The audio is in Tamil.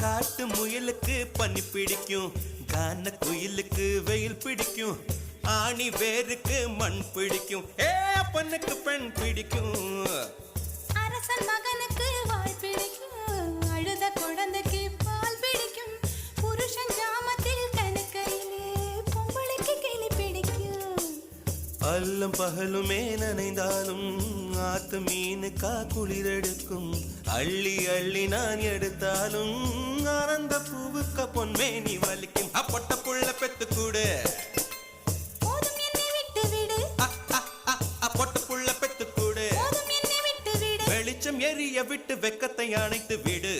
காட்டு முயலுக்கு பனி பிடிக்கும், கான குயிலுக்கு வெயில் பிடிக்கும், ஆணி வேருக்கு மண் பிடிக்கும், அப்பனுக்கு பெண் பிடிக்கும். அரசன் மகனுக்கு வாய் பிடிக்கும், அழுத குழந்தைக்கு பால் பிடிக்கும், புருஷன் ஜாமத்தில் கணக்கையிலே பொம்பளைக்கு கிளி பிடிக்கும். அல்லும் பகலுமே நனைந்தாலும் ஆத்து மீனுக்கா குளிரெடுக்கும், அள்ளி அள்ளி நான் எடுத்தாலும் ஆனந்த பூவுக்க பொன்மேனி வலிக்கும். அப்பொட்ட புள்ள பெத்து கூடு, போதும் என்னை விட்டு விடு, பொட்ட புள்ள பெத்து கூடு, போதும் என்னை விட்டு விடு, வெளிச்சம் எரிய விட்டு வெக்கத்தை அணைத்து விடு.